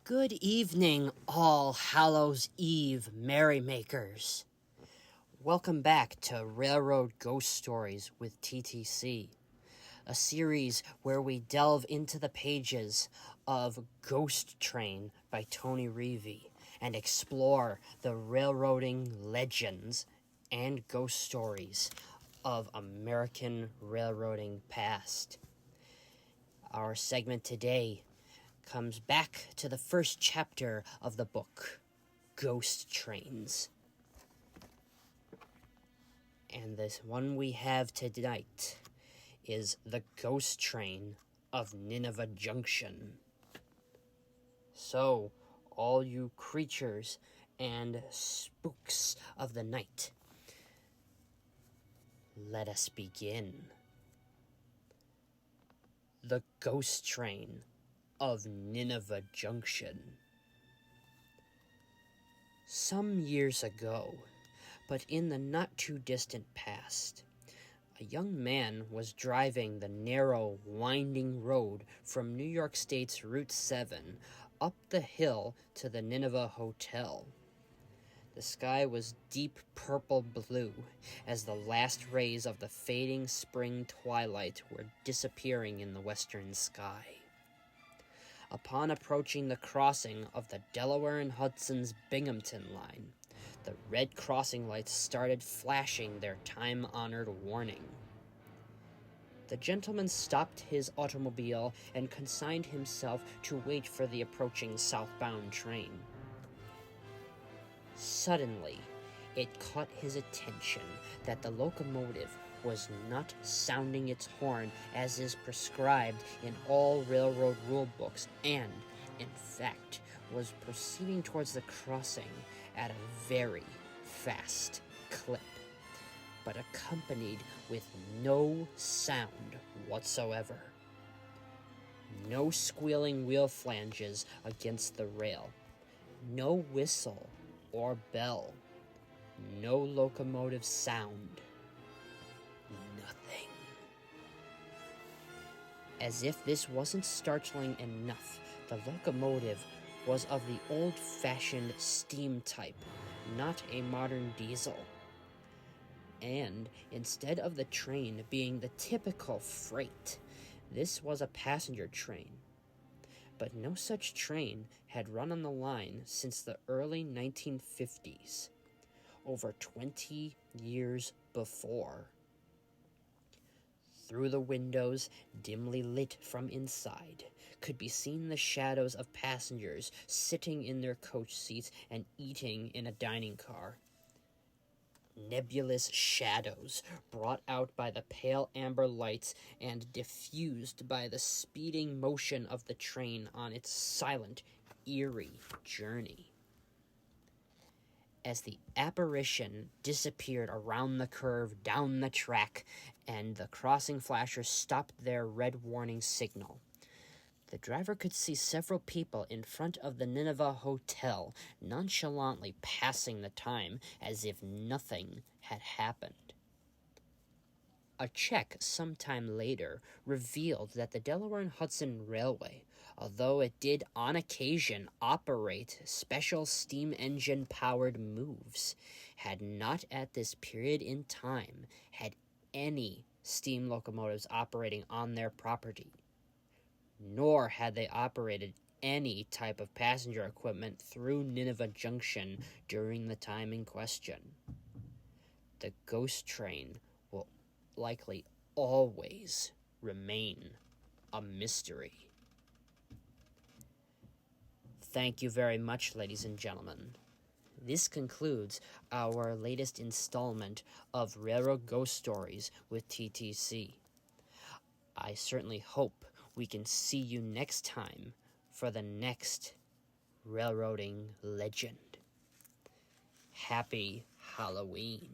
Good evening, all Hallows Eve merrymakers. Welcome back to Railroad Ghost Stories with TTC, a series where we delve into the pages of Ghost Train by Tony Reevy and explore the railroading legends and ghost stories of American railroading past. Our segment today comes back to the first chapter of the book, Ghost Trains. And this one we have tonight is the Ghost Train of Nineveh Junction. So, all you creatures and spooks of the night, let us begin. The Ghost Train of Nineveh Junction. Some years ago, but in the not-too-distant past, a young man was driving the narrow, winding road from New York State's Route 7 up the hill to the Nineveh Hotel. The sky was deep purple blue as the last rays of the fading spring twilight were disappearing in the western sky. Upon approaching the crossing of the Delaware and Hudson's Binghamton line, the red crossing lights started flashing their time-honored warning. The gentleman stopped his automobile and consigned himself to wait for the approaching southbound train. Suddenly, it caught his attention that the locomotive was not sounding its horn as is prescribed in all railroad rule books and, in fact, was proceeding towards the crossing at a very fast clip, but accompanied with no sound whatsoever. No squealing wheel flanges against the rail, no whistle or bell, no locomotive sound. Nothing. As if this wasn't startling enough, the locomotive was of the old-fashioned steam type, not a modern diesel. And instead of the train being the typical freight, this was a passenger train. But no such train had run on the line since the early 1950s, over 20 years before. Through the windows, dimly lit from inside, could be seen the shadows of passengers sitting in their coach seats and eating in a dining car. Nebulous shadows brought out by the pale amber lights and diffused by the speeding motion of the train on its silent, eerie journey. As the apparition disappeared around the curve down the track and the crossing flashers stopped their red warning signal, the driver could see several people in front of the Nineveh Hotel nonchalantly passing the time as if nothing had happened. A check sometime later revealed that the Delaware and Hudson Railway, although it did on occasion operate special steam engine-powered moves, had not at this period in time had any steam locomotives operating on their property, nor had they operated any type of passenger equipment through Nineveh Junction during the time in question. The ghost train will likely always remain a mystery. Thank you very much, ladies and gentlemen. This concludes our latest installment of Railroad Ghost Stories with TTC. I certainly hope we can see you next time for the next railroading legend. Happy Halloween.